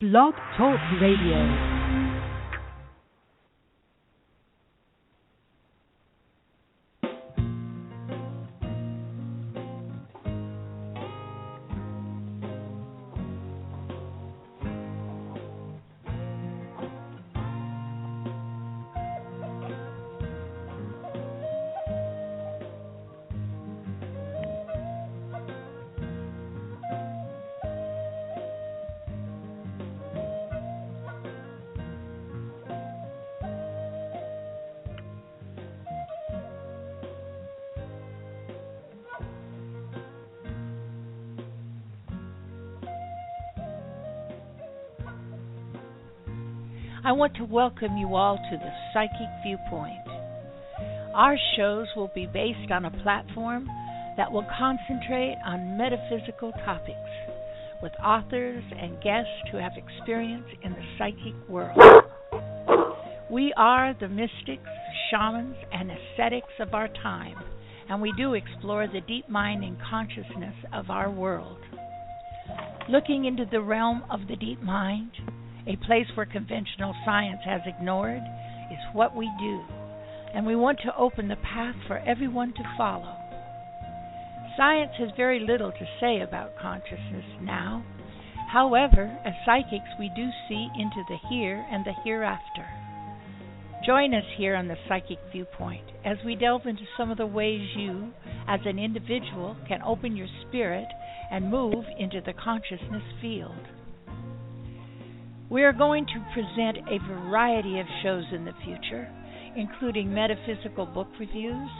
Blog Talk Radio. I want to welcome you all to the Psychic Viewpoint. Our shows will be based on a platform that will concentrate on metaphysical topics with authors and guests who have experience in the psychic world. We are the mystics, shamans, and ascetics of our time, and we do explore the deep mind and consciousness of our world. Looking into the realm of the deep mind, a place where conventional science has ignored, is what we do, and we want to open the path for everyone to follow. Science has very little to say about consciousness now. However, as psychics, we do see into the here and the hereafter. Join us here on the Psychic Viewpoint as we delve into some of the ways you, as an individual, can open your spirit and move into the consciousness field. We are going to present a variety of shows in the future, including metaphysical book reviews,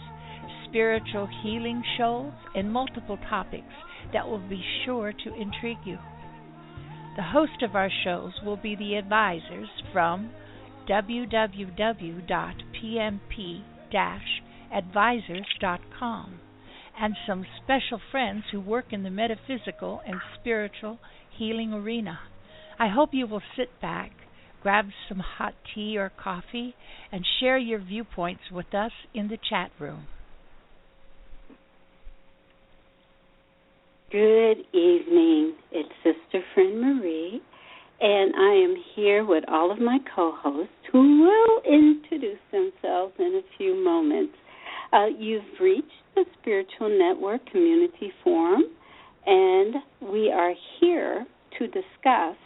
spiritual healing shows, and multiple topics that will be sure to intrigue you. The host of our shows will be the advisors from www.pmp-advisors.com and some special friends who work in the metaphysical and spiritual healing arena. I hope you will sit back, grab some hot tea or coffee, and share your viewpoints with us in the chat room. Good evening. It's SisterFriend Marie, and I am here with all of my co-hosts who will introduce themselves in a few moments. You've reached the Spiritual Network Community Forum, and we are here to discuss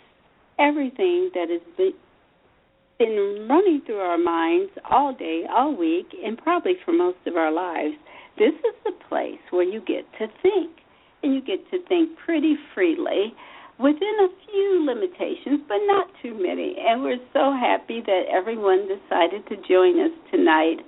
everything that has been running through our minds all day, all week, and probably for most of our lives. This is the place where you get to think, and you get to think pretty freely within a few limitations, but not too many. And we're so happy that everyone decided to join us tonight.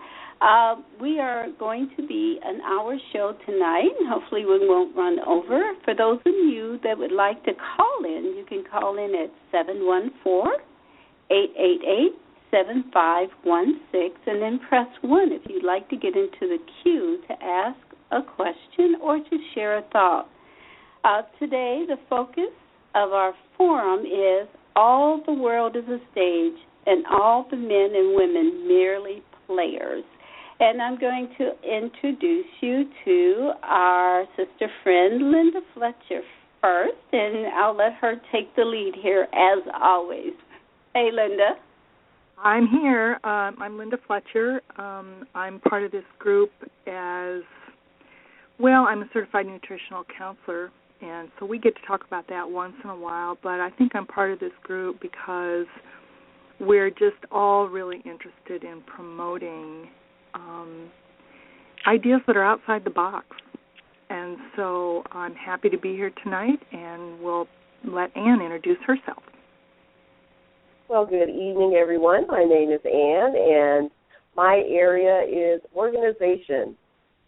We are going to be an hour show tonight, and hopefully we won't run over. For those of you that would like to call in, you can call in at 714-888-7516, and then press 1 if you'd like to get into the queue to ask a question or to share a thought. Today, the focus of our forum is all the world is a stage, and all the men and women merely players. And I'm going to introduce you to our sister friend, Lynda Fletcher, first, and I'll let her take the lead here as always. Hey, Lynda. I'm here. I'm Lynda Fletcher. I'm part of this group as, well, I'm a certified nutritional counselor, and so we get to talk about that once in a while, but I think I'm part of this group because we're just all really interested in promoting ideas that are outside the box. And so I'm happy to be here tonight, and we'll let Ann introduce herself. Well, good evening, everyone. My name is Ann, and my area is organization.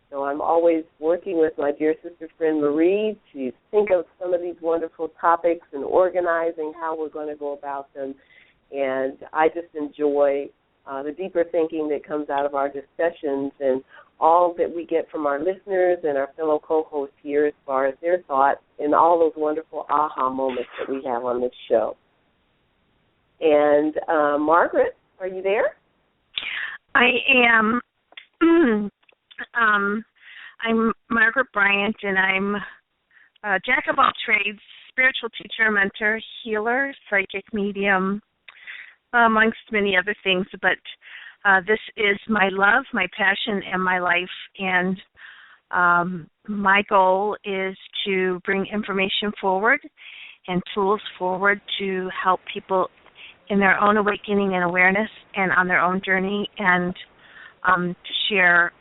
So I'm always working with my dear sister friend Marie to think of some of these wonderful topics and organizing how we're going to go about them. And I just enjoy the deeper thinking that comes out of our discussions and all that we get from our listeners and our fellow co-hosts here as far as their thoughts and all those wonderful aha moments that we have on this show. And Margaret, are you there? I am. I'm Margaret Bryant, and I'm a jack of all trades, spiritual teacher, mentor, healer, psychic medium, amongst many other things. But this is my love, my passion, and my life. And my goal is to bring information forward and tools forward to help people in their own awakening and awareness and on their own journey, and to share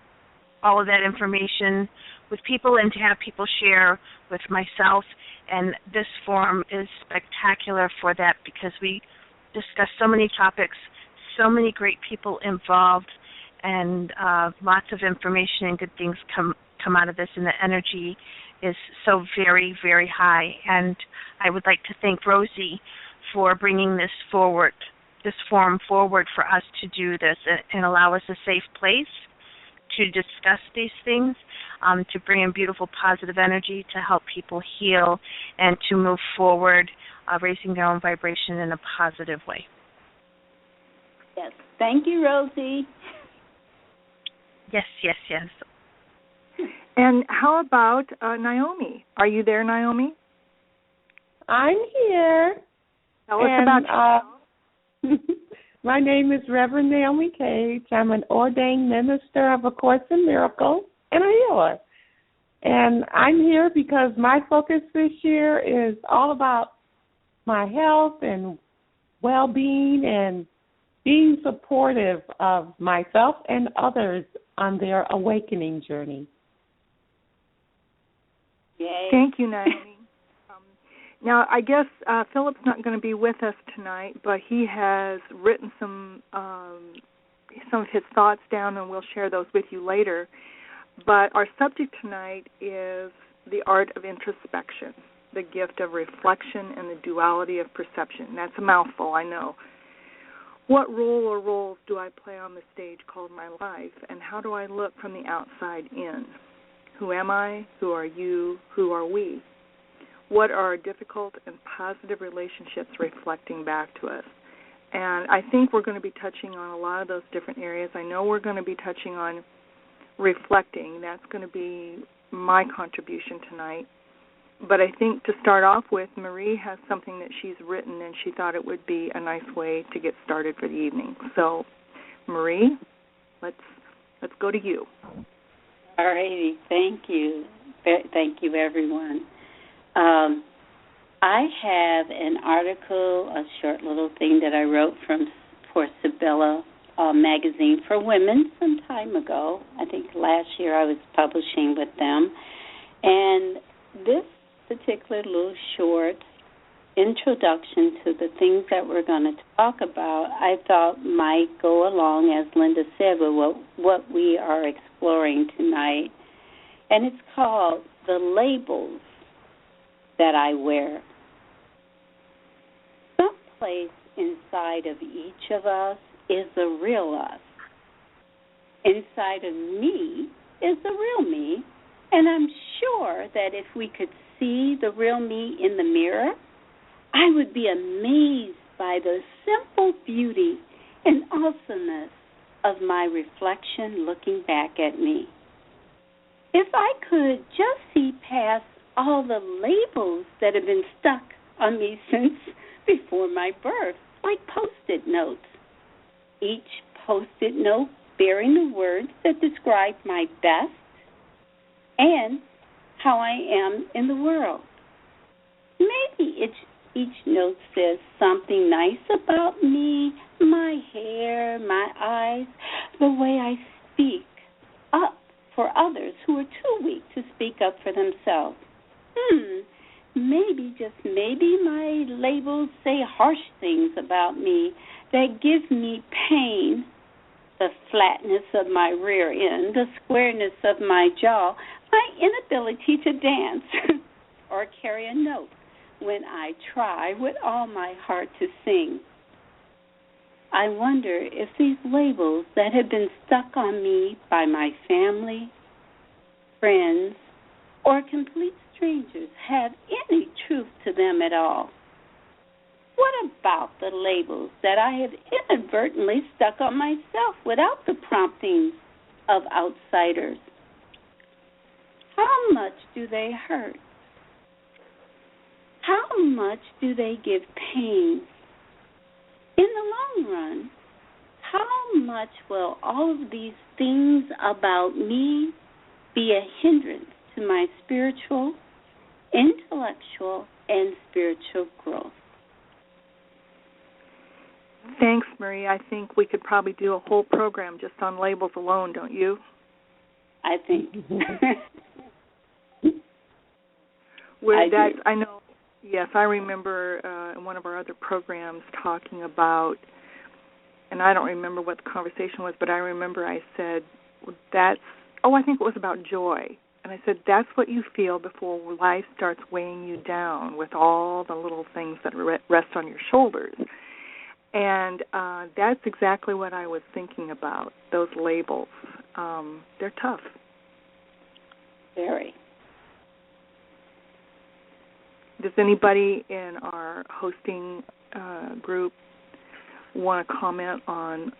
all of that information with people and to have people share with myself. And this forum is spectacular for that because we discuss so many topics, so many great people involved, and lots of information and good things come out of this, and the energy is so very, very high. And I would like to thank Rosie for bringing this forward, this forum forward for us to do this and allow us a safe place to discuss these things, to bring in beautiful positive energy to help people heal and to move forward, raising their own vibration in a positive way. Yes. Thank you, Rosie. Yes, yes, yes. And how about Naomi? Are you there, Naomi? I'm here. Tell us about yourself. My name is Rev.NaomiCage. I'm an ordained minister of A Course in Miracles and a healer. And I'm here because my focus this year is all about my health and well-being and being supportive of myself and others on their awakening journey. Yay. Thank you, Naomi. Now, I guess Philip's not going to be with us tonight, but he has written some of his thoughts down, and we'll share those with you later. But our subject tonight is the art of introspection, the gift of reflection and the duality of perception. That's a mouthful, I know. What role or roles do I play on the stage called my life, and how do I look from the outside in? Who am I? Who are you? Who are we? What are our difficult and positive relationships reflecting back to us? And I think we're going to be touching on a lot of those different areas. I know we're going to be touching on reflecting. That's going to be my contribution tonight. But I think to start off with, Marie has something that she's written, and she thought it would be a nice way to get started for the evening. So, Marie, let's go to you. All righty. Thank you. Thank you, everyone. I have an article, a short little thing that I wrote for Sibylla magazine for women some time ago. I think last year I was publishing with them. And this particular little short introduction to the things that we're going to talk about, I thought might go along, as Lynda said, with what we are exploring tonight. And it's called The Labels That I Wear. Someplace inside of each of us is the real us. Inside of me is the real me, and I'm sure that if we could see the real me in the mirror, I would be amazed by the simple beauty and awesomeness of my reflection looking back at me. If I could just see past all the labels that have been stuck on me since before my birth, like Post-it notes. Each Post-it note bearing the words that describe my best and how I am in the world. Maybe each note says something nice about me, my hair, my eyes, the way I speak up for others who are too weak to speak up for themselves. Maybe, just maybe, my labels say harsh things about me that give me pain. The flatness of my rear end, the squareness of my jaw, my inability to dance or carry a note when I try with all my heart to sing. I wonder if these labels that have been stuck on me by my family, friends, or complete strangers have any truth to them at all. What about the labels that I have inadvertently stuck on myself without the promptings of outsiders? How much do they hurt? how much do they give pain in the long run? How much will all of these things about me be a hindrance to my spiritual, intellectual, and spiritual growth? Thanks, Marie. I think we could probably do a whole program just on labels alone, don't you? I think. I know. Yes, I remember in one of our other programs talking about, and I don't remember what the conversation was, but I remember I said, I think it was about joy. And I said, that's what you feel before life starts weighing you down with all the little things that rest on your shoulders. And that's exactly what I was thinking about, those labels. They're tough. Very. Does anybody in our hosting group want to comment on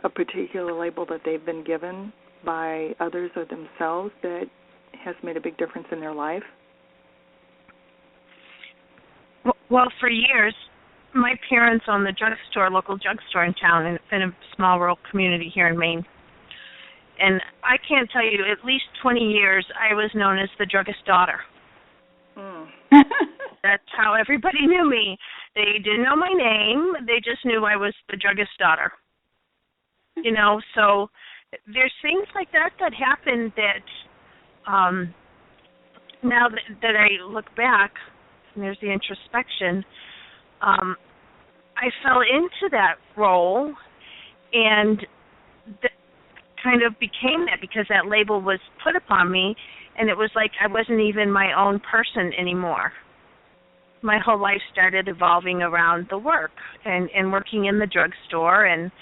a particular label that they've been given by others or themselves that has made a big difference in their life? Well, for years, my parents owned the local drugstore in town in a small rural community here in Maine. And I can't tell you, at least 20 years, I was known as the druggist's daughter. That's how everybody knew me. They didn't know my name. They just knew I was the druggist's daughter. So there's things like that happen that now that I look back, and there's the introspection, I fell into that role and kind of became that because that label was put upon me, and it was like I wasn't even my own person anymore. My whole life started evolving around the work and working in the drugstore and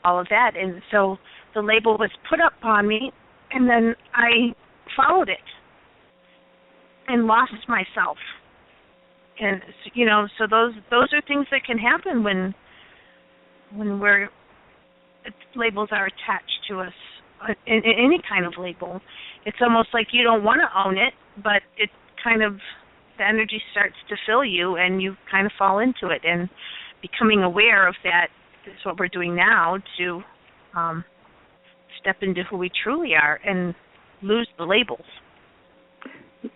all of that. And so the label was put upon me, and then I followed it and lost myself. And, so those are things that can happen when labels are attached to us, in any kind of label. It's almost like you don't want to own it, but it kind of, the energy starts to fill you and you kind of fall into it. And becoming aware of that is what we're doing now to step into who we truly are and lose the labels.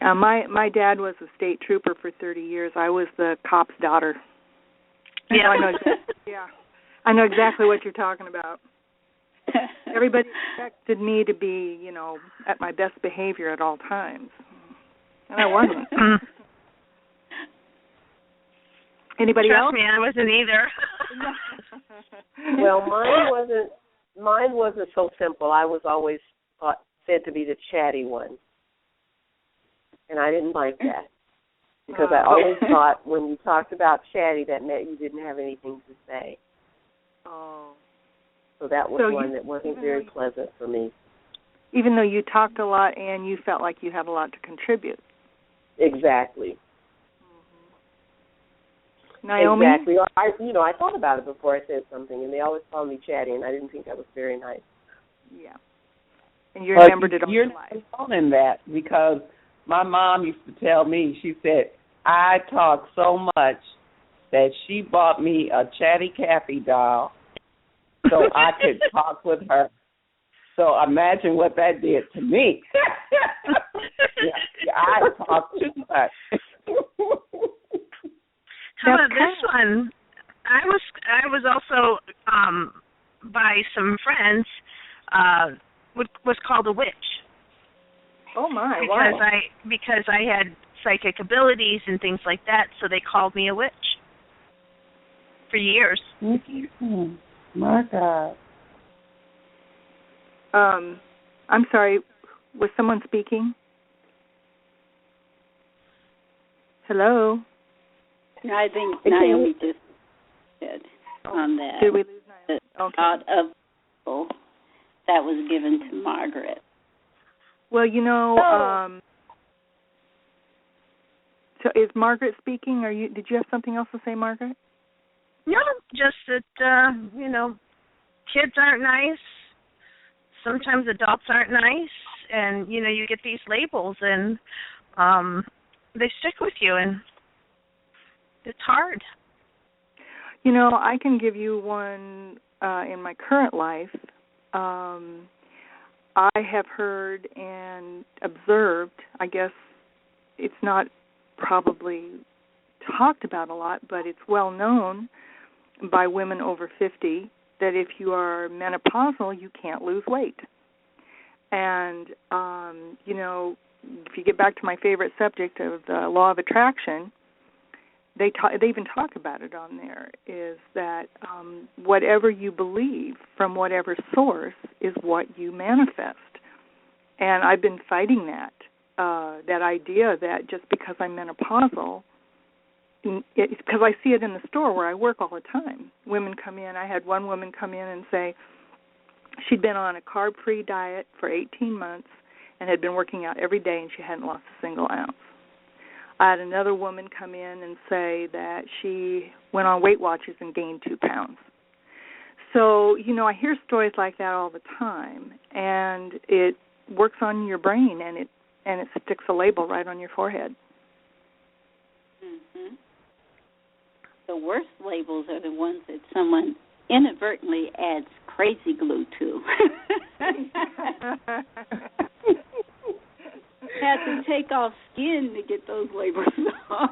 My dad was a state trooper for 30 years. I was the cop's daughter. Yeah. I know exactly what you're talking about. Everybody expected me to be, at my best behavior at all times. And I wasn't. Anybody Trust else? me, I wasn't either. Well, mine wasn't so simple. I was always said to be the chatty one. And I didn't like that. Because I always thought when you talked about chatty, that meant you didn't have anything to say. Oh. So that was one that wasn't very pleasant for me. Even though you talked a lot and you felt like you had a lot to contribute. Exactly. Mm-hmm. Naomi? Exactly. I thought about it before I said something, and they always called me chatty, and I didn't think that was very nice. Yeah. And you remembered it all your life. You're not alone in that, because my mom used to tell me, she said, I talk so much that she bought me a Chatty Cathy doll so I could talk with her. So imagine what that did to me. I talk too much. How about this one? I was also by some friends was called a witch. Oh my! Because I had psychic abilities and things like that, so they called me a witch for years. My God. I'm sorry. Was someone speaking? Hello. No, I think Naomi just said on that. Did we lose Naomi? Okay. Art of that was given to Margaret. Well, so is Margaret speaking? Did you have something else to say, Margaret? No, just that kids aren't nice. Sometimes adults aren't nice, and you get these labels, and they stick with you. And It's hard. You know, I can give you one in my current life. I have heard and observed, I guess it's not probably talked about a lot, but it's well known by women over 50 that if you are menopausal, you can't lose weight. And, you know, if you get back to my favorite subject of the law of attraction, they even talk about it on there, is that whatever you believe from whatever source is what you manifest. And I've been fighting that idea that just because I'm menopausal, it's because I see it in the store where I work all the time. Women come in. I had one woman come in and say she'd been on a carb-free diet for 18 months and had been working out every day, and she hadn't lost a single ounce. I had another woman come in and say that she went on Weight Watchers and gained 2 pounds. So, you know, I hear stories like that all the time, and it works on your brain, and it sticks a label right on your forehead. Mm-hmm. The worst labels are the ones that someone inadvertently adds crazy glue to. Had to take off skin to get those labels off.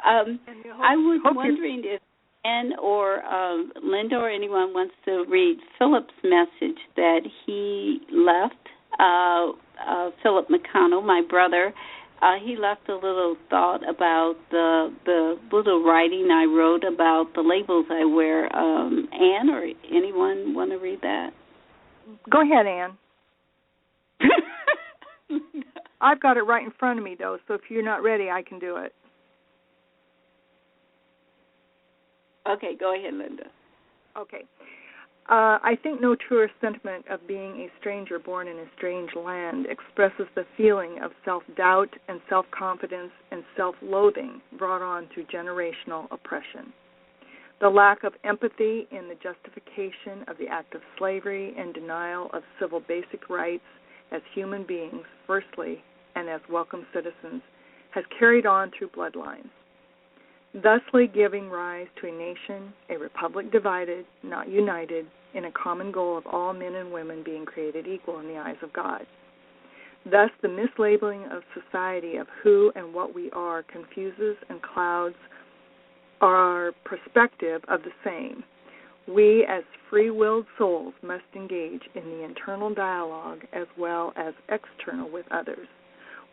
I was wondering if Ann or Lynda or anyone wants to read Philip's message that he left. Phillip McCohnell, my brother, he left a little thought about the little writing I wrote about the labels I wear. Ann or anyone want to read that? Go ahead, Ann. I've got it right in front of me, though, so if you're not ready, I can do it. Okay, go ahead, Lynda. Okay. I think no truer sentiment of being a stranger born in a strange land expresses the feeling of self-doubt and self-confidence and self-loathing brought on through generational oppression. The lack of empathy in the justification of the act of slavery and denial of civil basic rights as human beings, firstly, and as welcome citizens, has carried on through bloodlines, thusly giving rise to a nation, a republic divided, not united, in a common goal of all men and women being created equal in the eyes of God. Thus, the mislabeling of society of who and what we are confuses and clouds our perspective of the same. We, as free-willed souls, must engage in the internal dialogue as well as external with others.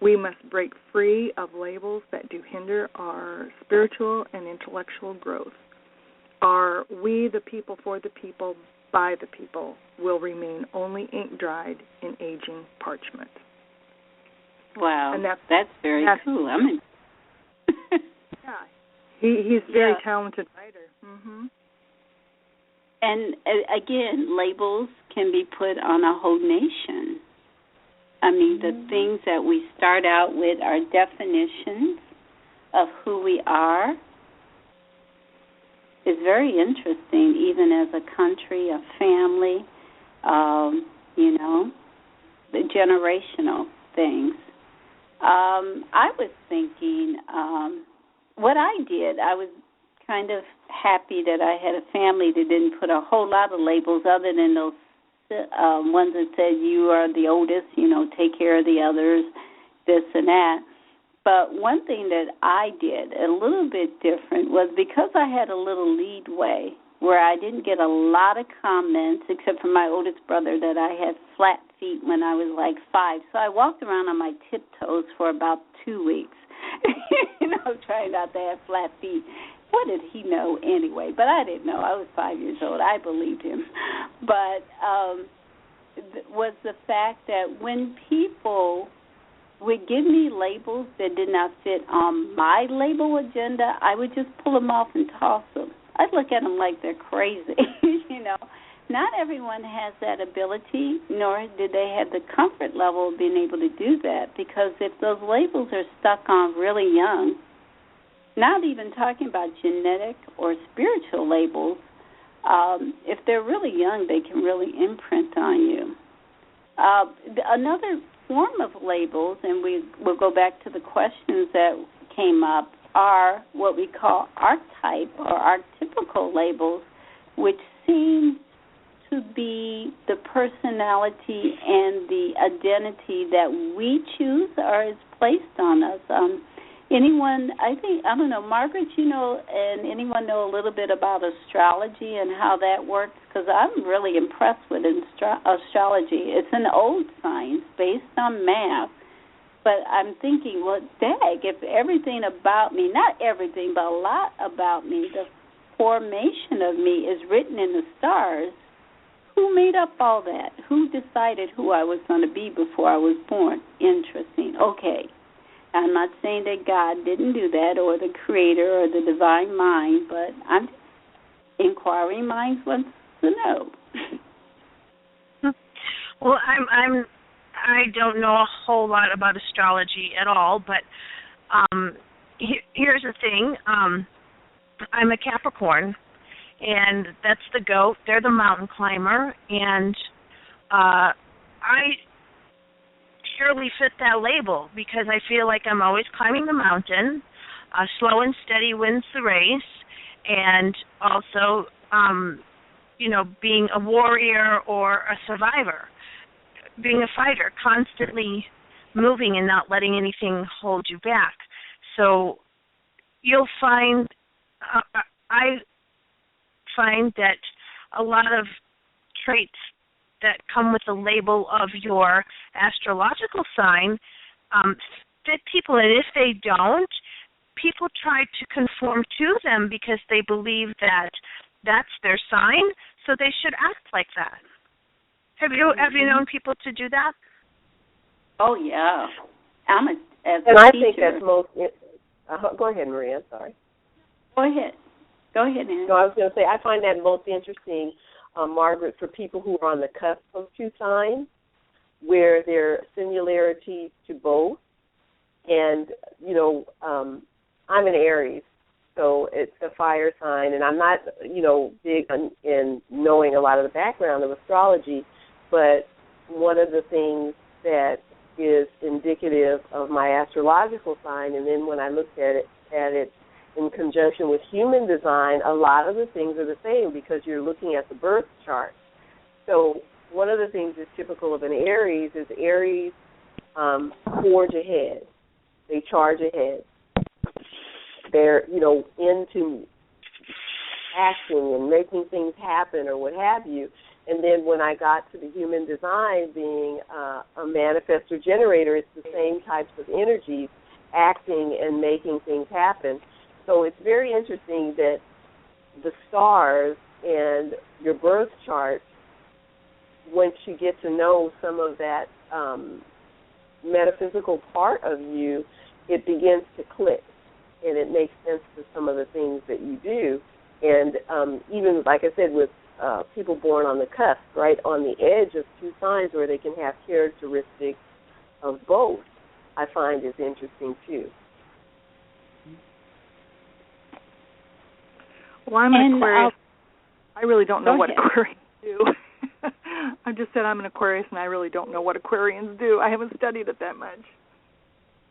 We must break free of labels that do hinder our spiritual and intellectual growth. Our we, the people, for the people, by the people, will remain only ink-dried in aging parchment. Wow, and that's very cool. I mean, yeah, he's a very talented writer. Mm-hmm. And again, labels can be put on a whole nation. I mean, the things that we start out with are definitions of who we are. It's very interesting, even as a country, a family, you know, the generational things. I was thinking, what I did, I was kind of happy that I had a family that didn't put a whole lot of labels other than those ones that said you are the oldest, you know, take care of the others, this and that. But one thing that I did a little bit different was because I had a little leadway where I didn't get a lot of comments except from my oldest brother that I had flat feet when I was like 5. So I walked around on my tiptoes for about 2 weeks, you know, trying not to have flat feet. What did he know anyway? But I didn't know. I was 5 years old. I believed him. But was the fact that when people would give me labels that did not fit on my label agenda, I would just pull them off and toss them. I'd look at them like they're crazy, you know. Not everyone has that ability, nor did they have the comfort level of being able to do that, because if those labels are stuck on really young, not even talking about genetic or spiritual labels, if they're really young, they can really imprint on you. Another form of labels, and we'll go back to the questions that came up, are what we call archetype or archetypical labels, which seem to be the personality and the identity that we choose or is placed on us. Anyone, I don't know, Margaret, and anyone know a little bit about astrology and how that works? Because I'm really impressed with astrology. It's an old science based on math, but I'm thinking, well, dag, if everything about me, not everything, but a lot about me, the formation of me is written in the stars, who made up all that? Who decided who I was going to be before I was born? Interesting. Okay. I'm not saying that God didn't do that or the Creator or the Divine Mind, but I'm just inquiring minds wants to know. Well, I don't know a whole lot about astrology at all, but here's the thing. I'm a Capricorn, and that's the goat. They're the mountain climber, and I surely fit that label because I feel like I'm always climbing the mountain. Slow and steady wins the race, and also, being a warrior or a survivor, being a fighter, constantly moving and not letting anything hold you back. So you'll find, I find that a lot of traits that come with the label of your astrological sign fit people, and if they don't, people try to conform to them because they believe that that's their sign, so they should act like that. Have you known people to do that? Oh yeah, I think that's most. Go ahead, Maria. I'm sorry. Go ahead, Anne. No, I was going to say I find that most interesting, Margaret, for people who are on the cusp of two signs, where there are similarities to both. And I'm an Aries, so it's a fire sign, and I'm not big in knowing a lot of the background of astrology, but one of the things that is indicative of my astrological sign, and then when I looked at it in conjunction with human design, a lot of the things are the same because you're looking at the birth chart. So one of the things that's typical of an Aries is Aries forge ahead. They charge ahead. They're, into acting and making things happen or what have you. And then when I got to the human design, being a manifestor generator, it's the same types of energies, acting and making things happen. So it's very interesting that the stars and your birth chart, once you get to know some of that metaphysical part of you, it begins to click, and it makes sense to some of the things that you do. And even, like I said, with people born on the cusp, right on the edge of two signs where they can have characteristics of both, I find is interesting too. Well, I'm an Aquarius. I really don't know what Aquarians do. I just said I'm an Aquarius, and I really don't know what Aquarians do. I haven't studied it that much.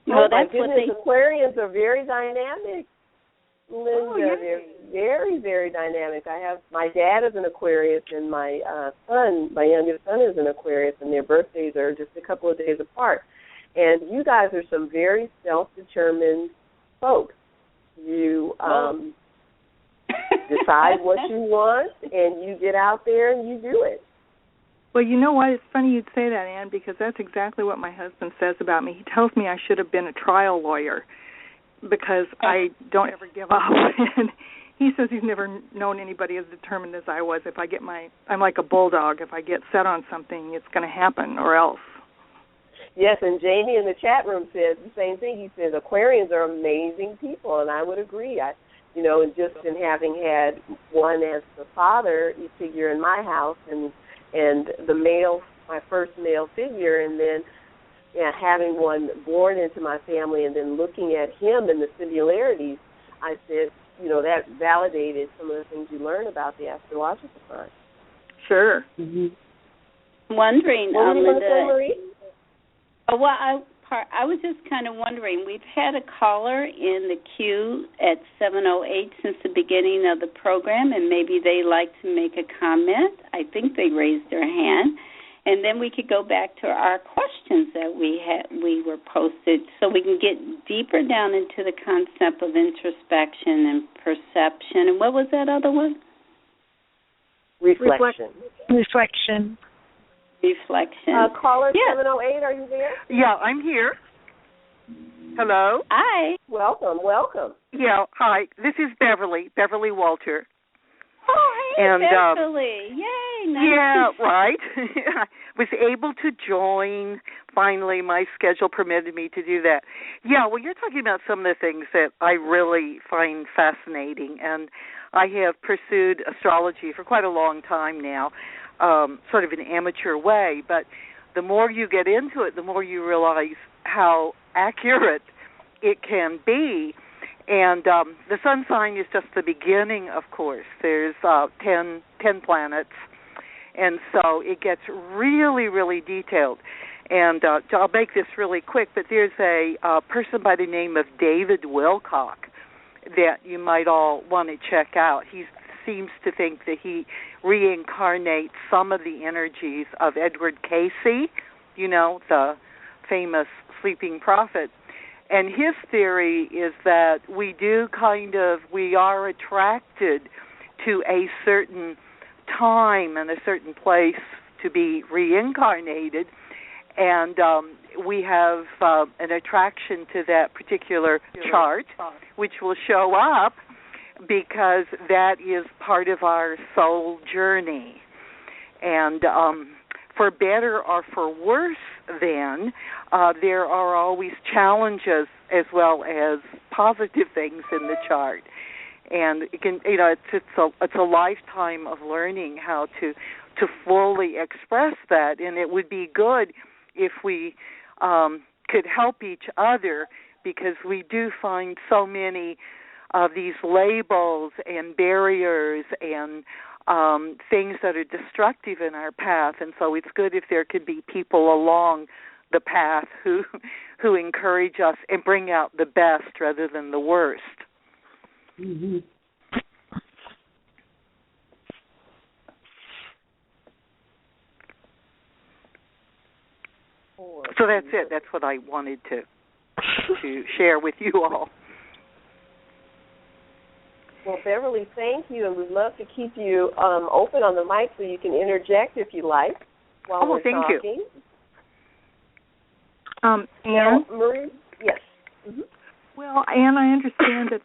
Oh, my goodness, Aquarians are very dynamic, Lynda. They're very, very dynamic. My dad is an Aquarius, and my youngest son is an Aquarius, and their birthdays are just a couple of days apart. And you guys are some very self-determined folks. You decide what you want, and you get out there and you do it. Well, you know what? It's funny you'd say that, Anne, because that's exactly what my husband says about me. He tells me I should have been a trial lawyer because I don't ever give up. And he says he's never known anybody as determined as I was. I'm like a bulldog. If I get set on something, it's going to happen or else. Yes, and Jamie in the chat room says the same thing. He says Aquarians are amazing people, and I would agree. And just in having had one as the father figure in my house, and my first male figure, and then having one born into my family, and then looking at him and the similarities, I said, that validated some of the things you learn about the astrological sign. Sure. Mm-hmm. wondering, what were you going to say, Marie? Well, I was just kind of wondering. We've had a caller in the queue at 7:08 since the beginning of the program, and maybe they like to make a comment. I think they raised their hand, and then we could go back to our questions that we were posted, so we can get deeper down into the concept of introspection and perception. And what was that other one? Reflection. Caller 708, are you there? Yeah, I'm here. Hello. Hi. Welcome. Yeah, hi. This is Beverly Walters. Oh, hey, Beverly. Yay. Nice. Yeah, right. I was able to join. Finally, my schedule permitted me to do that. Yeah, well, you're talking about some of the things that I really find fascinating, and I have pursued astrology for quite a long time now, sort of an amateur way, but the more you get into it, the more you realize how accurate it can be. And the sun sign is just the beginning, of course. There's 10 planets, and so it gets really, really detailed. And I'll make this really quick, but there's a person by the name of David Wilcock that you might all want to check out. He seems to think that he reincarnates some of the energies of Edward Casey, you know, the famous sleeping prophet. And his theory is that we are attracted to a certain time and a certain place to be reincarnated, and we have an attraction to that particular chart, which will show up because that is part of our soul journey. And for better or for worse, then there are always challenges as well as positive things in the chart, and it can, you know, it's a lifetime of learning how to fully express that, and it would be good if we could help each other, because we do find so many of these labels and barriers and things that are destructive in our path, and so it's good if there could be people along the path who encourage us and bring out the best rather than the worst. Mm-hmm. So that's it. That's what I wanted to share with you all. Well, Beverly, thank you, and we'd love to keep you open on the mic so you can interject if you like while we're thank talking. You. Anne? Marie? Yes. Mm-hmm. Well, Anne, I understand that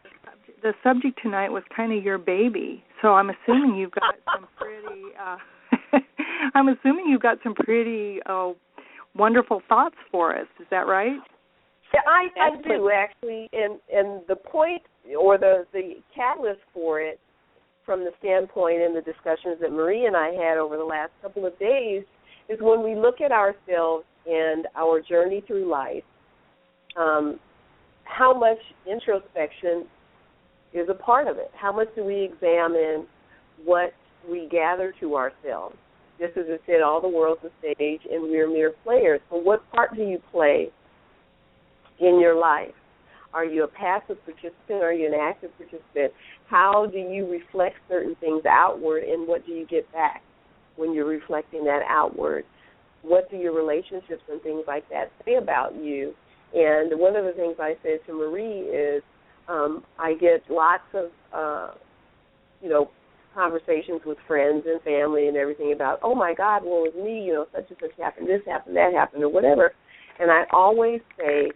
the subject tonight was kind of your baby, so I'm assuming you've got some pretty wonderful thoughts for us. Is that right? Yeah, I do, actually, and the point or the catalyst for it from the standpoint and the discussions that Marie and I had over the last couple of days is when we look at ourselves and our journey through life, how much introspection is a part of it. How much do we examine what we gather to ourselves? Just as it said, all the world's a stage and we're mere players. So what part do you play in your life? Are you a passive participant? Are you an active participant? How do you reflect certain things outward, and what do you get back when you're reflecting that outward? What do your relationships and things like that say about you? And one of the things I said to Marie is I get lots of, conversations with friends and family and everything about, oh, my God, well, with me, such and such happened, this happened, that happened, or whatever. And I always say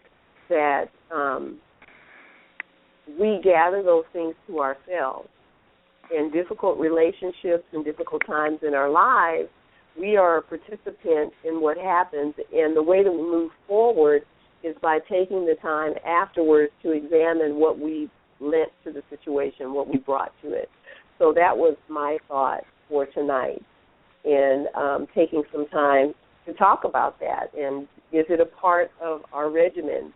that we gather those things to ourselves. In difficult relationships and difficult times in our lives, we are a participant in what happens, and the way that we move forward is by taking the time afterwards to examine what we lent to the situation, what we brought to it. So that was my thought for tonight, and taking some time to talk about that. And is it a part of our regimen,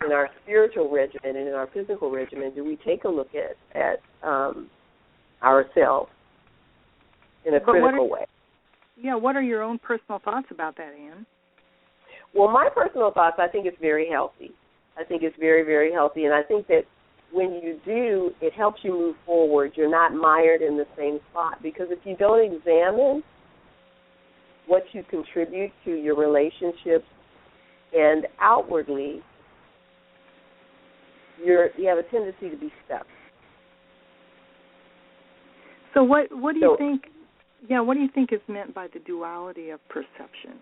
in our spiritual regimen and in our physical regimen? Do we take a look at ourselves in a critical way? Yeah, what are your own personal thoughts about that, Anne? Well, my personal thoughts, I think it's very healthy. I think it's very, very healthy, and I think that when you do, it helps you move forward. You're not mired in the same spot, because if you don't examine what you contribute to your relationships and outwardly, you have a tendency to be stuck. So what do you think? Yeah, what do you think is meant by the duality of perception?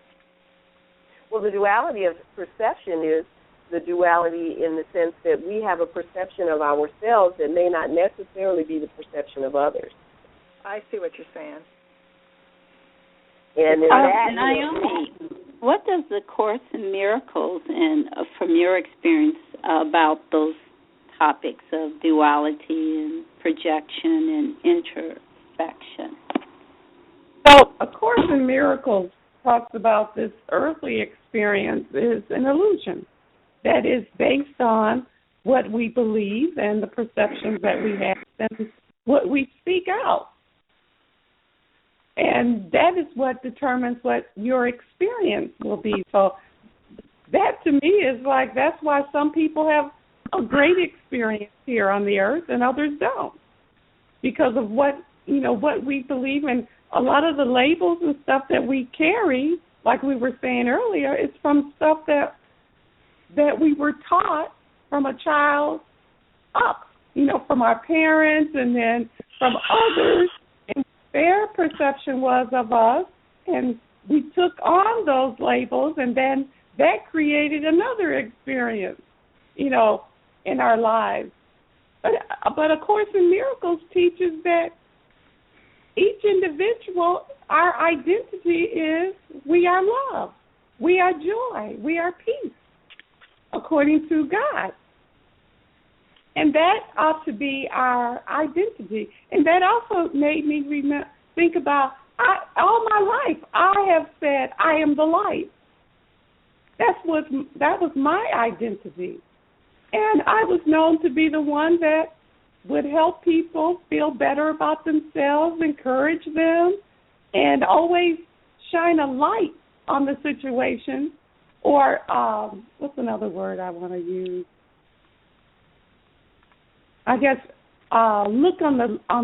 Well, the duality of perception is the duality in the sense that we have a perception of ourselves that may not necessarily be the perception of others. I see what you're saying. And Naomi, what does the Course in Miracles, and from your experience, about those topics of duality and projection and introspection? So, A Course in Miracles talks about this earthly experience is an illusion that is based on what we believe and the perceptions that we have and what we speak out. And that is what determines what your experience will be. So that to me is like, that's why some people have a great experience here on the earth and others don't, because of what we believe. And a lot of the labels and stuff that we carry, like we were saying earlier, is from stuff that we were taught from a child up, from our parents and then from others, and their perception was of us, and we took on those labels, and then that created another experience, in our lives. But A Course in Miracles teaches that each individual, our identity is we are love, we are joy, we are peace, according to God. And that ought to be our identity. And that also made me think about, all my life, I have said, I am the light. That was my identity. And I was known to be the one that would help people feel better about themselves, encourage them, and always shine a light on the situation. Or what's another word I want to use? I guess look on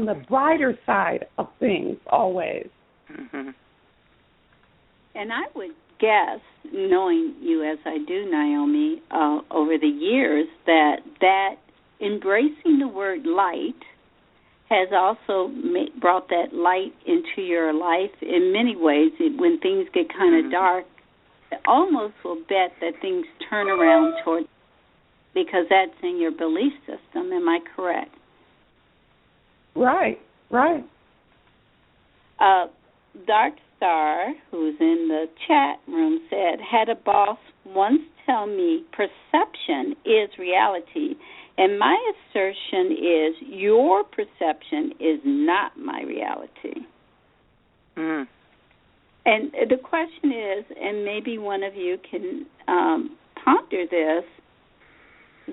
the brighter side of things always. Mm-hmm. And I would guess, knowing you as I do, Naomi, over the years, that embracing the word light has also brought that light into your life in many ways. When things get kind of dark, I almost will bet that things turn around toward, because that's in your belief system. Am I correct? Right. Dark Star, who's in the chat room, said, had a boss once tell me perception is reality, and my assertion is your perception is not my reality. Mm. And the question is, and maybe one of you can ponder this,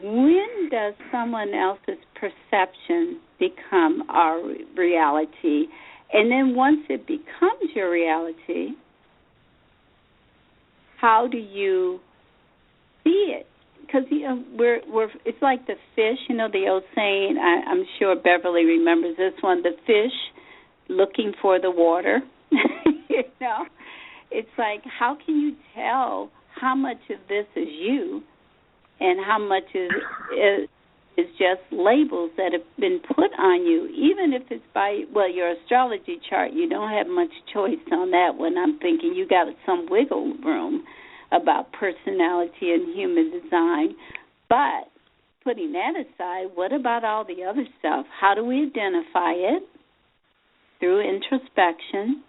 when does someone else's perception become our reality? And then once it becomes your reality, how do you see it? Because we're it's like the fish, the old saying. I'm sure Beverly remembers this one: the fish looking for the water. It's like, how can you tell how much of this is you and how much is just labels that have been put on you? Even if it's by, your astrology chart, you don't have much choice on that one. I'm thinking you got some wiggle room about personality and human design. But putting that aside, what about all the other stuff? How do we identify it? Through introspection.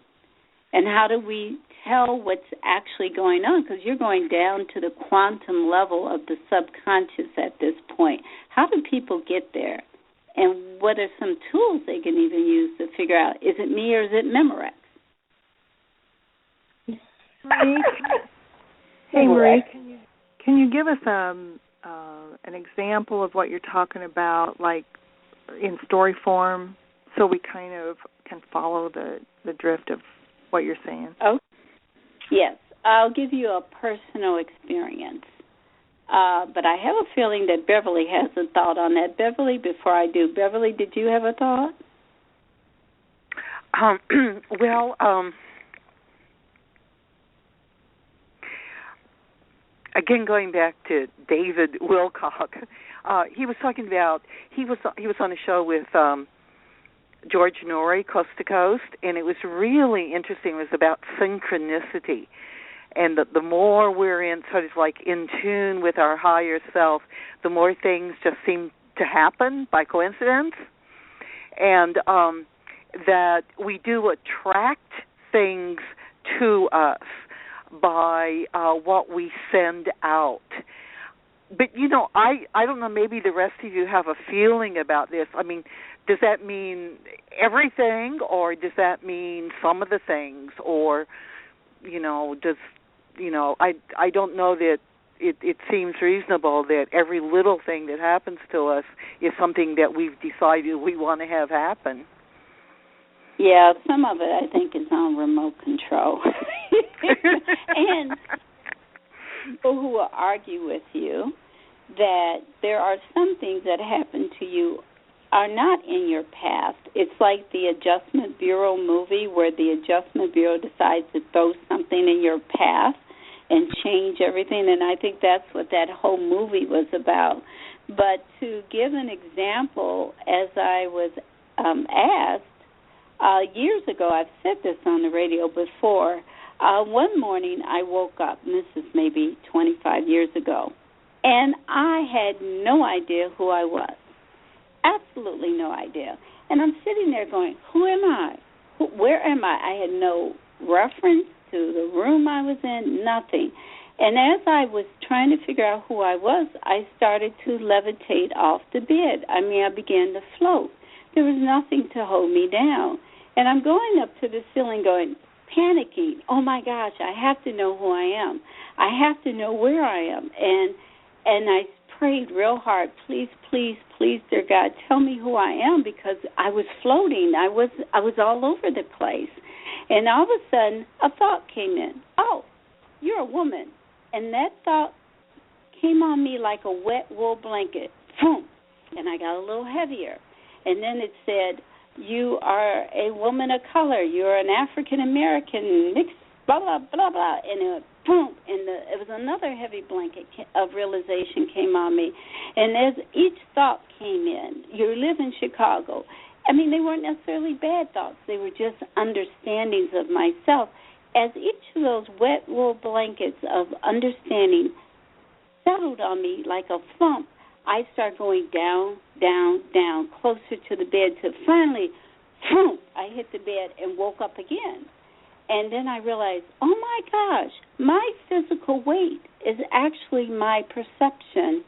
And how do we tell what's actually going on? Because you're going down to the quantum level of the subconscious at this point. How do people get there? And what are some tools they can even use to figure out, is it me or is it Memorex? Hey, Marie, can you give us an example of what you're talking about, like in story form, so we kind of can follow the drift of what you're saying. Oh, yes. I'll give you a personal experience. But I have a feeling that Beverly has a thought on that. Beverly, before I do, Beverly, did you have a thought? Again, going back to David Wilcock, he was talking about he was on a show with George Norrie, Coast to Coast, and it was really interesting. It was about synchronicity, and the more we're in sort of like in tune with our higher self, the more things just seem to happen by coincidence, and that we do attract things to us by what we send out. But, I don't know, maybe the rest of you have a feeling about this. I mean, does that mean everything, or does that mean some of the things? Or, I don't know that it seems reasonable that every little thing that happens to us is something that we've decided we want to have happen. Yeah, some of it I think is on remote control. And people who will argue with you that there are some things that happen to you are not in your past. It's like the Adjustment Bureau movie where the Adjustment Bureau decides to throw something in your past and change everything, and I think that's what that whole movie was about. But to give an example, as I was asked, years ago, I've said this on the radio before, one morning I woke up, and this is maybe 25 years ago, and I had no idea who I was. Absolutely no idea. And I'm sitting there going, who am I? Where am I? I had no reference to the room I was in, nothing. And as I was trying to figure out who I was, I started to levitate off the bed. I began to float. There was nothing to hold me down. And I'm going up to the ceiling going, panicking. Oh, my gosh, I have to know who I am. I have to know where I am. And I prayed real hard, please, please, please, dear God, tell me who I am, because I was floating. I was all over the place. And all of a sudden, a thought came in. Oh, you're a woman. And that thought came on me like a wet wool blanket. Boom. And I got a little heavier. And then it said, you are a woman of color. You're an African-American, mixed, blah, blah, blah, blah. And it went boom. And it was another heavy blanket of realization came on me. And as each thought came in, you live in Chicago. They weren't necessarily bad thoughts. They were just understandings of myself. As each of those wet wool blankets of understanding settled on me like a thump, I started going down, down, down, closer to the bed till finally, boom, I hit the bed and woke up again. And then I realized, oh, my gosh, my physical weight is actually my perception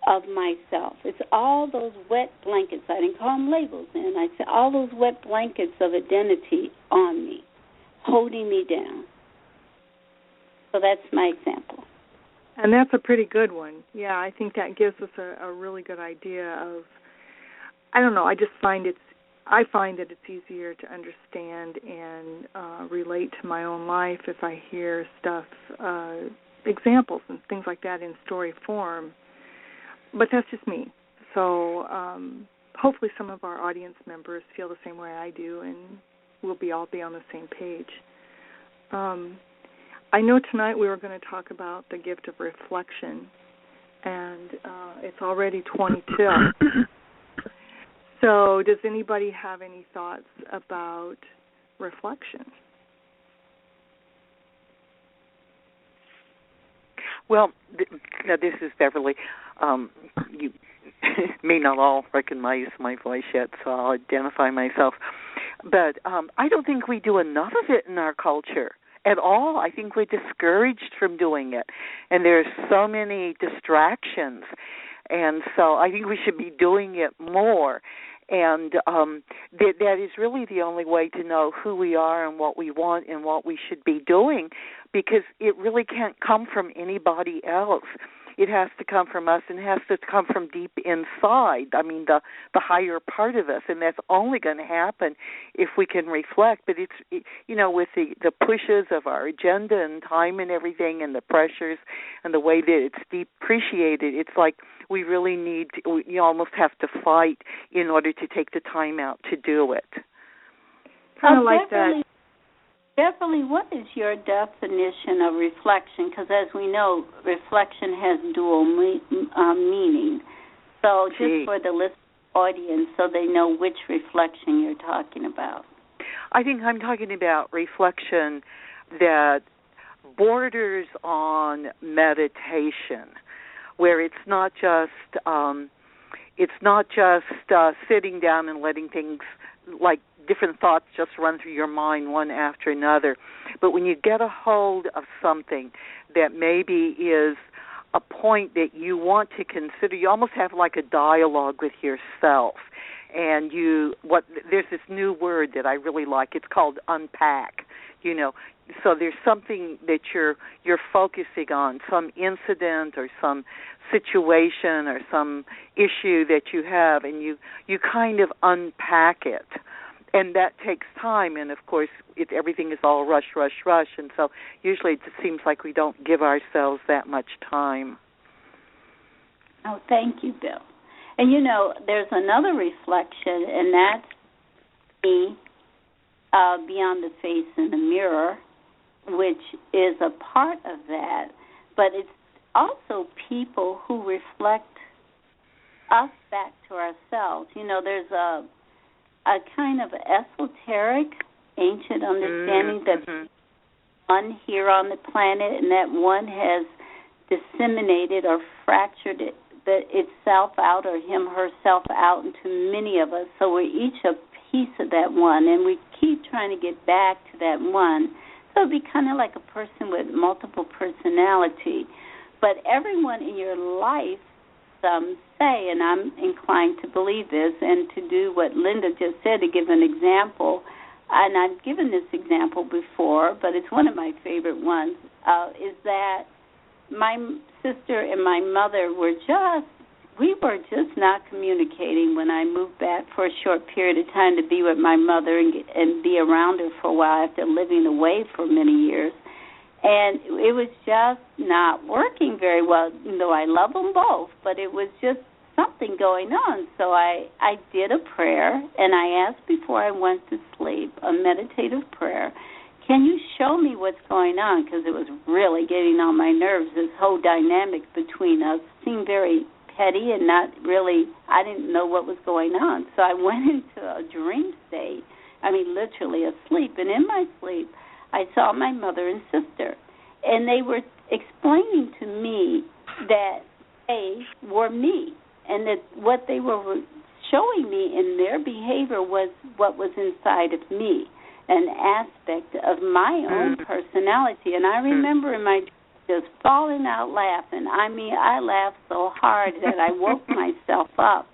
of myself. It's all those wet blankets. I didn't call them labels then. I said all those wet blankets of identity on me, holding me down. So that's my example. And that's a pretty good one. Yeah, I think that gives us a really good idea of, I don't know, I find that it's easier to understand and relate to my own life if I hear stuff, examples and things like that in story form. But that's just me. So hopefully some of our audience members feel the same way I do, and we'll all be on the same page. I know tonight we were going to talk about the gift of reflection, and it's already 22. So does anybody have any thoughts about reflection? Well, now this is Beverly. You may not all recognize my voice yet, so I'll identify myself. But I don't think we do enough of it in our culture at all. I think we're discouraged from doing it. And there's so many distractions. And so I think we should be doing it more. And that is really the only way to know who we are and what we want and what we should be doing, because it really can't come from anybody else. it has to come from us, and it has to come from deep inside. I mean, the higher part of us, and that's only going to happen if we can reflect. But it's, with the pushes of our agenda and time and everything, and the pressures and the way that it's depreciated, it's like we really need to, you almost have to fight in order to take the time out to do it. Kind of like that. Beverly, what is your definition of reflection? Because as we know, reflection has dual meaning. So just for the listening audience, so they know which reflection you're talking about. I think I'm talking about reflection that borders on meditation, where it's not just sitting down and letting things like different thoughts just run through your mind one after another. But when you get a hold of something that maybe is a point that you want to consider, you almost have like a dialogue with yourself. And there's this new word that I really like. It's called unpack. So there's something that you're focusing on, some incident or some situation or some issue that you have, and you kind of unpack it. And that takes time, and of course, everything is all rush, and so usually it just seems like we don't give ourselves that much time. Oh, thank you, Bill. And there's another reflection, and that's me beyond the face in the mirror, which is a part of that, but it's also people who reflect us back to ourselves. There's a kind of esoteric, ancient understanding that one here on the planet, and that one has disseminated or fractured itself out, or him, herself out into many of us. So we're each a piece of that one, and we keep trying to get back to that one. So it'd be kind of like a person with multiple personality. But everyone in your life, some say, and I'm inclined to believe this, and to do what Lynda just said, to give an example, and I've given this example before, but it's one of my favorite ones, is that my sister and my mother were just not communicating when I moved back for a short period of time to be with my mother and be around her for a while after living away for many years. And it was just not working very well, though I love them both, but it was just something going on. So I did a prayer, and I asked before I went to sleep, a meditative prayer, can you show me what's going on? Because it was really getting on my nerves. This whole dynamic between us seemed very petty and not really, I didn't know what was going on. So I went into a dream state, literally asleep. And in my sleep, I saw my mother and sister, and they were explaining to me that they were me, and that what they were showing me in their behavior was what was inside of me, an aspect of my own personality. And I remember in my just falling out laughing. I laughed so hard that I woke myself up.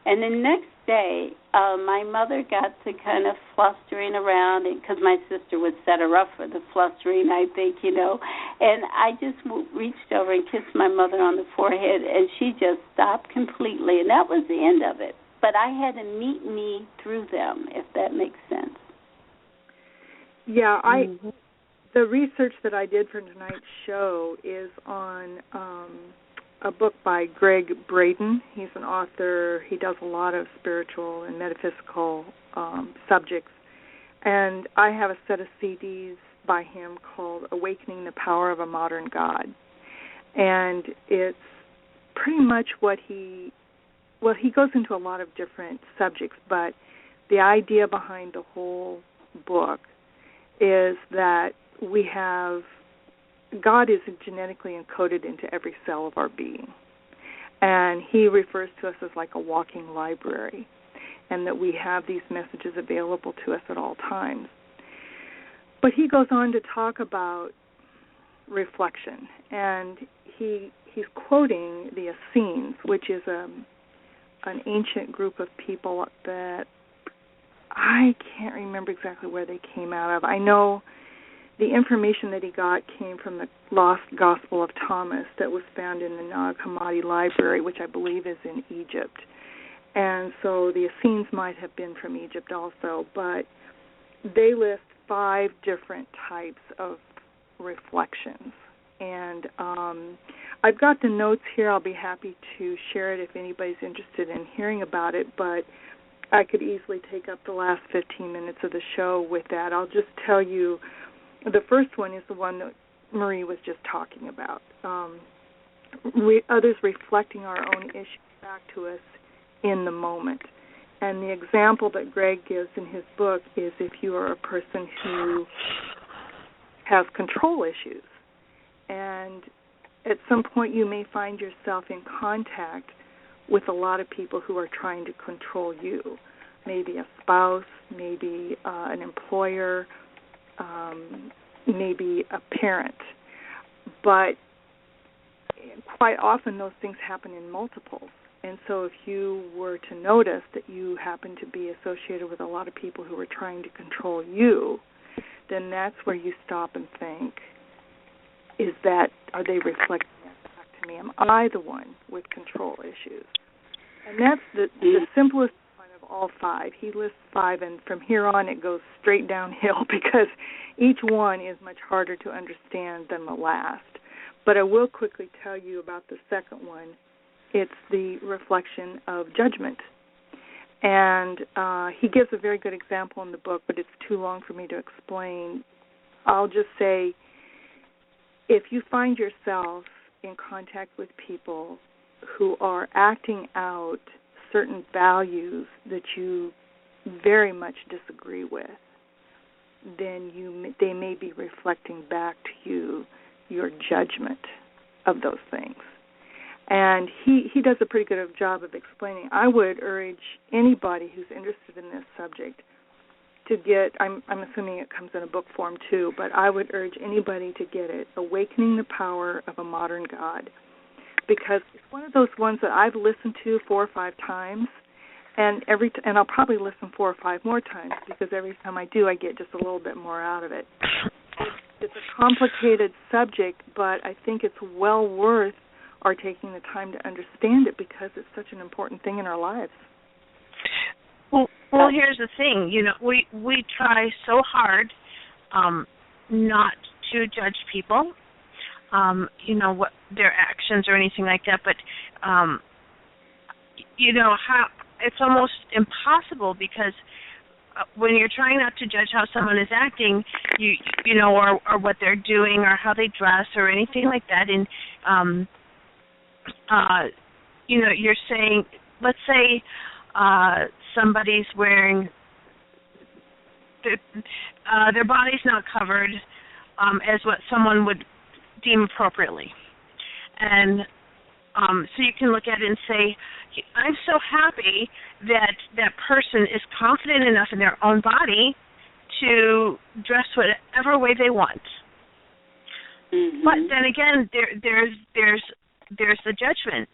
And the next day, my mother got to kind of flustering around, because my sister would set her up for the flustering, I think, And I just reached over and kissed my mother on the forehead, and she just stopped completely. And that was the end of it. But I had to meet me through them, if that makes sense. Yeah, the research that I did for tonight's show is on a book by Greg Braden. He's an author. He does a lot of spiritual and metaphysical subjects. And I have a set of CDs by him called Awakening the Power of a Modern God. And it's pretty much he goes into a lot of different subjects, but the idea behind the whole book is that God is genetically encoded into every cell of our being. And he refers to us as like a walking library, and that we have these messages available to us at all times. But he goes on to talk about reflection, and he's quoting the Essenes, which is an ancient group of people that I can't remember exactly where they came out of. I know the information that he got came from the Lost Gospel of Thomas that was found in the Nag Hammadi Library, which I believe is in Egypt. And so the Essenes might have been from Egypt also, but they list 5 different types of reflections. And I've got the notes here. I'll be happy to share it if anybody's interested in hearing about it, but I could easily take up the last 15 minutes of the show with that. I'll just tell you, the first one is the one that Marie was just talking about. Others reflecting our own issues back to us in the moment. And the example that Greg gives in his book is if you are a person who has control issues, and at some point you may find yourself in contact with a lot of people who are trying to control you, maybe a spouse, maybe an employer, maybe a parent. But quite often those things happen in multiples. And so if you were to notice that you happen to be associated with a lot of people who are trying to control you, then that's where you stop and think, are they reflecting that back to me? Am I the one with control issues? And that's the simplest one of all 5. He lists 5, and from here on it goes straight downhill because each one is much harder to understand than the last. But I will quickly tell you about the second one. It's the reflection of judgment. And he gives a very good example in the book, but it's too long for me to explain. I'll just say, if you find yourself in contact with people who are acting out certain values that you very much disagree with, then they may be reflecting back to you your judgment of those things. And he does a pretty good job of explaining. I would urge anybody who's interested in this subject to get, I'm assuming it comes in a book form too, but I would urge anybody to get it, Awakening the Power of a Modern God, because it's one of those ones that I've listened to 4 or 5 times, and I'll probably listen 4 or 5 more times, because every time I do, I get just a little bit more out of it. It's a complicated subject, but I think it's well worth our taking the time to understand it because it's such an important thing in our lives. Well, here's the thing. We try so hard not to judge people, what their actions or anything like that. But how it's almost impossible because when you're trying not to judge how someone is acting, or what they're doing or how they dress or anything like that, and you're saying, let's say somebody's wearing, their body's not covered as what someone would deem appropriately. And so you can look at it and say, I'm so happy that that person is confident enough in their own body to dress whatever way they want. Mm-hmm. But then again, there's the judgment,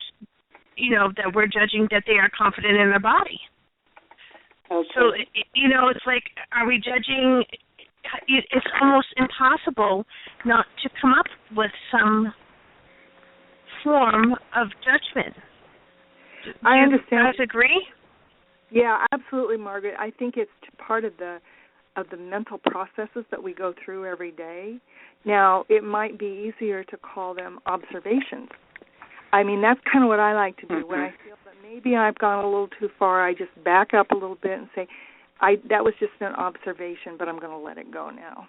that we're judging that they are confident in their body. Okay. So, it's like, are we judging? It's almost impossible not to come up with some form of judgment. I understand. Do you guys agree? Yeah, absolutely, Margaret. I think it's part of the mental processes that we go through every day. Now, it might be easier to call them observations. I mean, that's kind of what I like to do. Mm-hmm. When I feel that maybe I've gone a little too far, I just back up a little bit and say, that was just an observation, but I'm going to let it go now.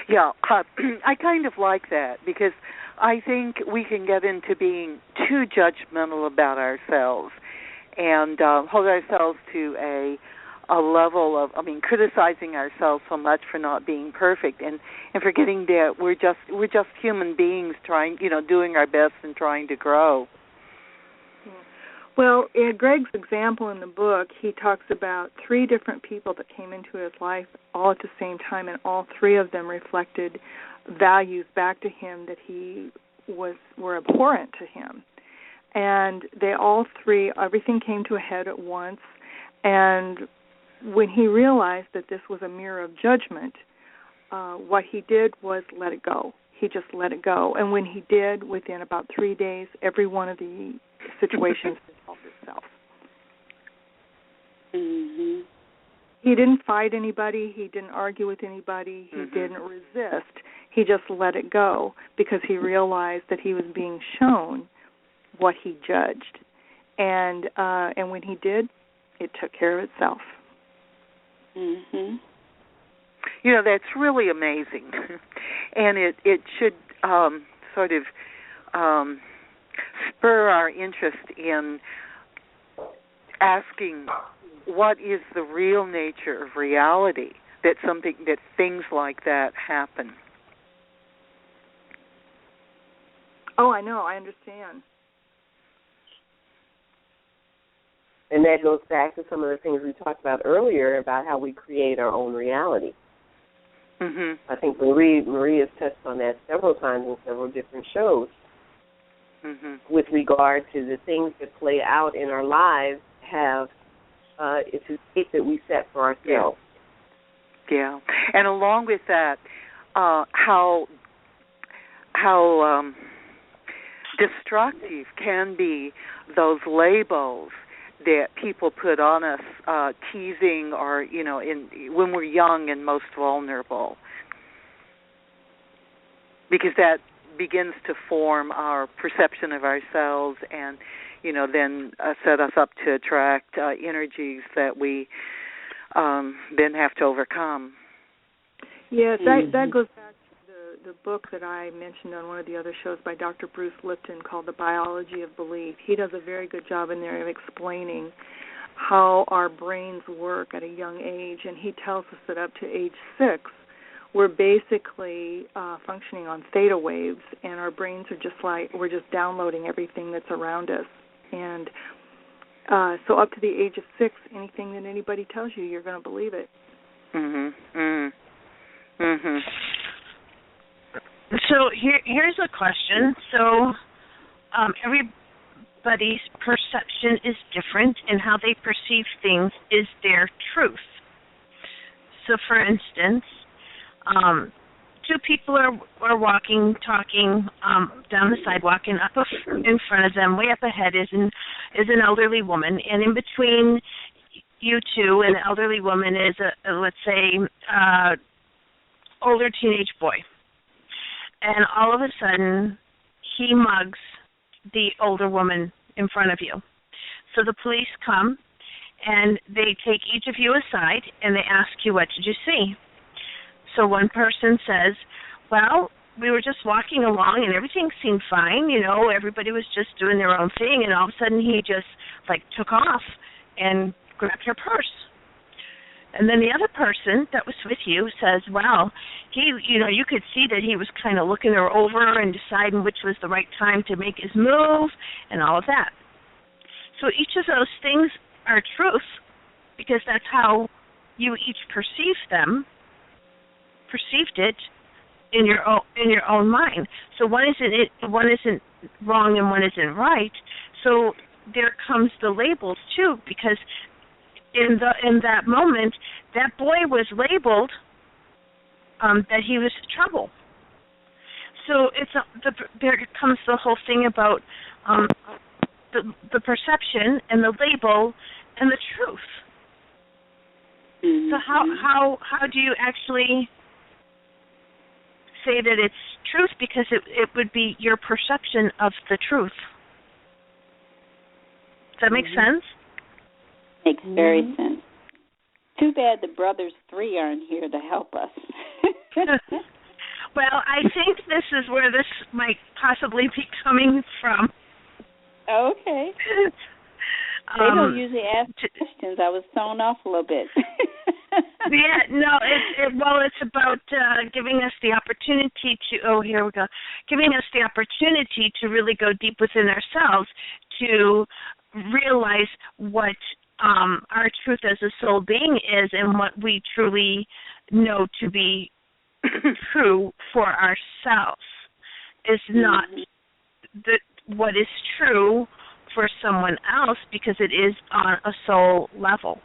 Yeah, I kind of like that because I think we can get into being too judgmental about ourselves and hold ourselves to a level of, criticizing ourselves so much for not being perfect and forgetting that we're just human beings trying, doing our best and trying to grow. Well, in Greg's example in the book, he talks about 3 different people that came into his life all at the same time, and all 3 of them reflected values back to him that were abhorrent to him. And they all 3, everything came to a head at once, and when he realized that this was a mirror of judgment, what he did was let it go. He just let it go. And when he did, within about 3 days, every one of the situations resolved itself. Mm-hmm. He didn't fight anybody. He didn't argue with anybody. He didn't resist. He just let it go because he realized that he was being shown what he judged. And when he did, it took care of itself. Mm-hmm. You know, that's really amazing. And it should sort of spur our interest in asking what is the real nature of reality that things like that happen. Oh, I know. I understand. And that goes back to some of the things we talked about earlier about how we create our own reality. Mm-hmm. I think Marie has touched on that several times in several different shows with regard to the things that play out in our lives it's a state that we set for ourselves. Yeah. And along with that, how destructive can be those labels that people put on us, teasing or, when we're young and most vulnerable. Because that begins to form our perception of ourselves and, then set us up to attract energies that we then have to overcome. Yes, that goes back to the book that I mentioned on one of the other shows by Dr. Bruce Lipton called The Biology of Belief. He does a very good job in there of explaining how our brains work at a young age, and he tells us that up to age 6, we're basically functioning on theta waves, and our brains are just like we're just downloading everything that's around us. And so up to the age of 6, anything that anybody tells you, you're going to believe it. So here's a question. So everybody's perception is different, and how they perceive things is their truth. So, for instance, 2 people are walking, talking down the sidewalk, and up in front of them, way up ahead, is an elderly woman, and in between you two and the elderly woman is let's say, older teenage boy. And all of a sudden, he mugs the older woman in front of you. So the police come, and they take each of you aside, and they ask you, what did you see? So one person says, well, we were just walking along, and everything seemed fine. Everybody was just doing their own thing, and all of a sudden he just, took off and grabbed her purse. And then the other person that was with you says, well, he, you could see that he was kind of looking her over and deciding which was the right time to make his move and all of that. So each of those things are truth because that's how you each perceived it in your own mind. So one isn't wrong and one isn't right. So there comes the labels too, because in that moment, that boy was labeled that he was trouble. So there comes the whole thing about the perception and the label and the truth. So how do you actually say that it's truth? Because it would be your perception of the truth. Does that make sense? Makes very sense. Too bad the brothers 3 aren't here to help us. Well, I think this is where this might possibly be coming from. Okay. They don't usually ask questions. I was thrown off a little bit. Yeah, no, it's about giving us the opportunity to, here we go, giving us the opportunity to really go deep within ourselves to realize what our truth as a soul being is and what we truly know to be true for ourselves is not what is true for someone else because it is on a soul level.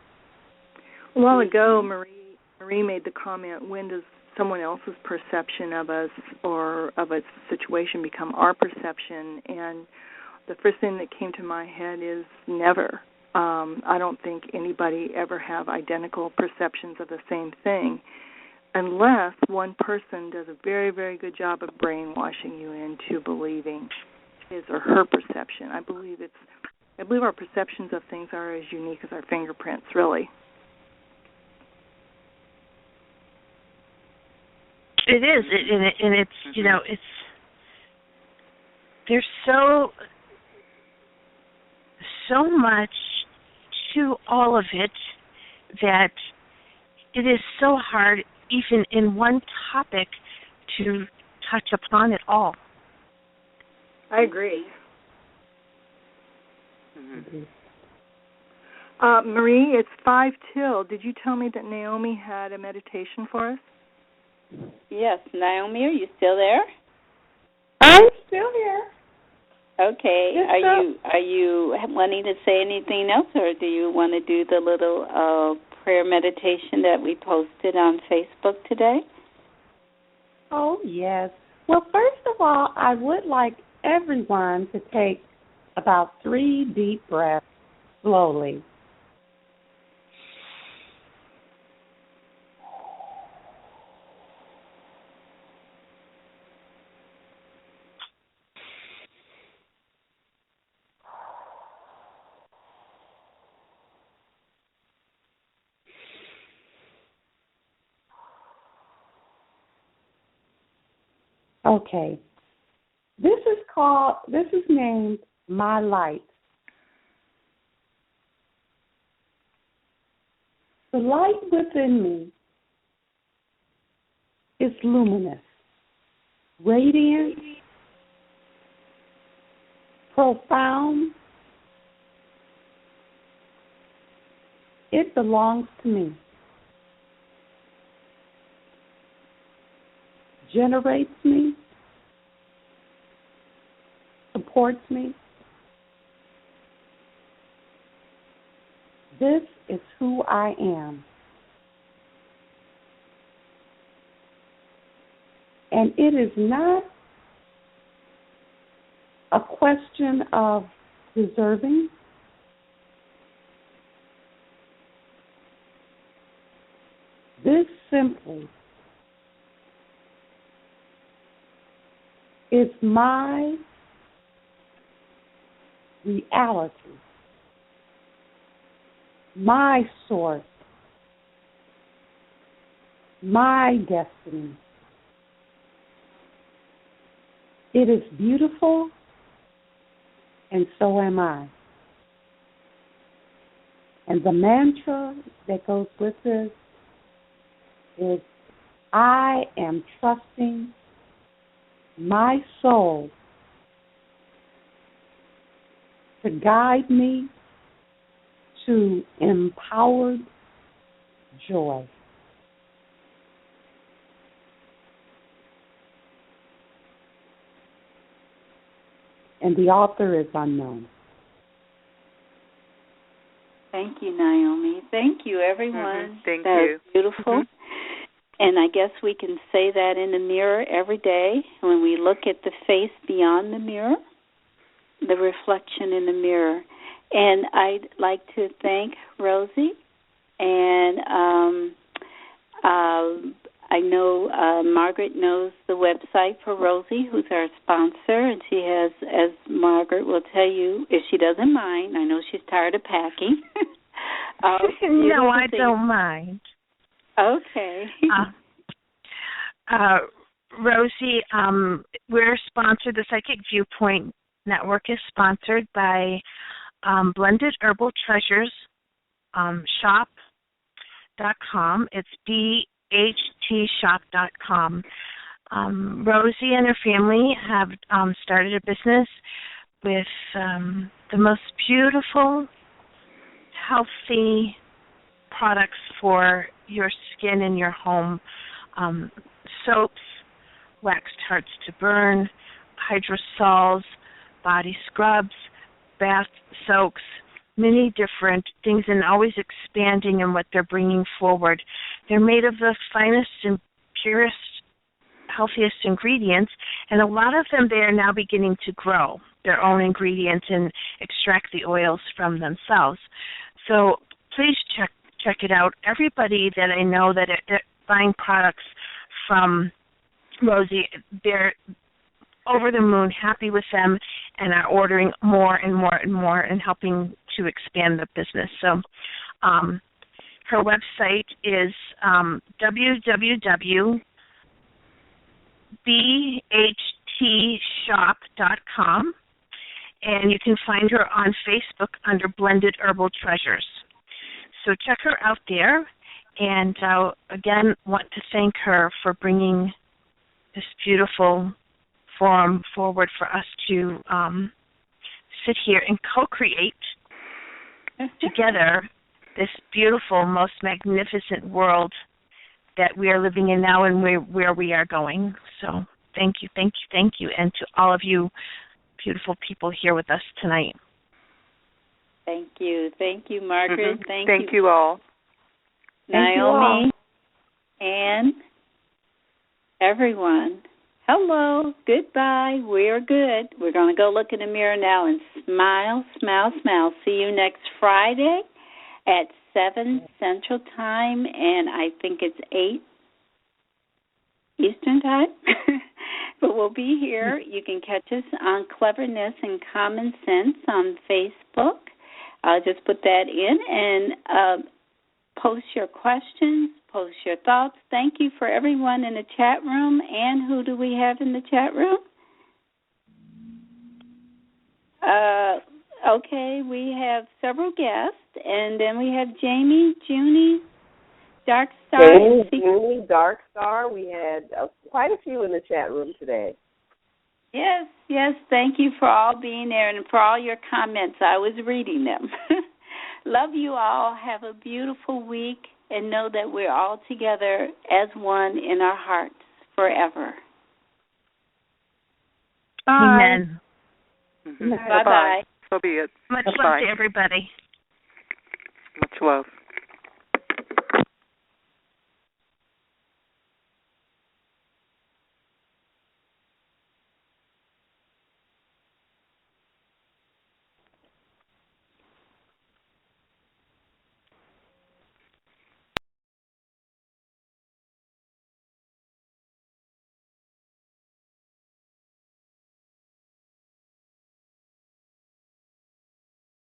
A while ago, Marie made the comment, when does someone else's perception of us or of a situation become our perception? And the first thing that came to my head is never. I don't think anybody ever have identical perceptions of the same thing, unless one person does a very, very good job of brainwashing you into believing his or her perception. I believe our perceptions of things are as unique as our fingerprints, really. It is, and it's, you know, there's so much to all of it that it is so hard, even in one topic, to touch upon it all. I agree. Mm-hmm. Marie, it's 5 till. Did you tell me that Naomi had a meditation for us? Yes, Naomi, are you still there? I'm still here. Okay. Yes, are you wanting to say anything else, or do you want to do the little prayer meditation that we posted on Facebook today? Oh, yes. Well, first of all, I would like everyone to take about 3 deep breaths slowly. Okay. This is named My Light. The light within me is luminous, radiant, profound. It belongs to me. Generates me, supports me. This is who I am. And it is not a question of deserving. This simply is my reality, my source, my destiny. It is beautiful, and so am I. And the mantra that goes with this is, I am trusting my soul to guide me to empowered joy. And the author is unknown. Thank you, Naomi. Thank you, everyone. Thank That's you. Beautiful. And I guess we can say that in the mirror every day when we look at the face beyond the mirror, the reflection in the mirror. And I'd like to thank Rosie. And I know Margaret knows the website for Rosie, who's our sponsor, and she has, as Margaret will tell you, if she doesn't mind, I know she's tired of packing. No, I don't mind. Okay. Rosie, we're sponsored, the Psychic Viewpoint Network is sponsored by Blended Herbal Treasures shop.com. It's BHTshop.com. Rosie and her family have started a business with the most beautiful, healthy products for your skin and your home. Soaps, waxed hearts to burn, hydrosols, body scrubs, bath soaks, many different things and always expanding in what they're bringing forward. They're made of the finest and purest, healthiest ingredients, and a lot of them they are now beginning to grow their own ingredients and extract the oils from themselves. So please check it out. Everybody that I know that are buying products from Rosie, they're over the moon, happy with them, and are ordering more and more and more and helping to expand the business. So her website is www.bhtshop.com, and you can find her on Facebook under Blended Herbal Treasures. So check her out there, and again, want to thank her for bringing this beautiful forum forward for us to sit here and co-create together this beautiful, most magnificent world that we are living in now and where we are going. So thank you, thank you, thank you, and to all of you beautiful people here with us tonight. Thank you, Margaret. Mm-hmm. Thank you all. Naomi, and everyone. Hello, goodbye, we're good. We're going to go look in the mirror now and smile, smile, smile. See you next Friday at 7 Central Time, and I think it's 8 Eastern Time. But we'll be here. You can catch us on Cleverness and Common Sense on Facebook. I'll just put that in and post your questions, post your thoughts. Thank you for everyone in the chat room. And who do we have in the chat room? Okay, we have several guests, and then we have Jamie, Junie, Dark Star. Junie, Dark Star. We had quite a few in the chat room today. Yes, thank you for all being there and for all your comments. I was reading them. Love you all. Have a beautiful week, and know that we're all together as one in our hearts forever. Amen. Mm-hmm. Bye-bye. So be it. Much love to everybody. Much love.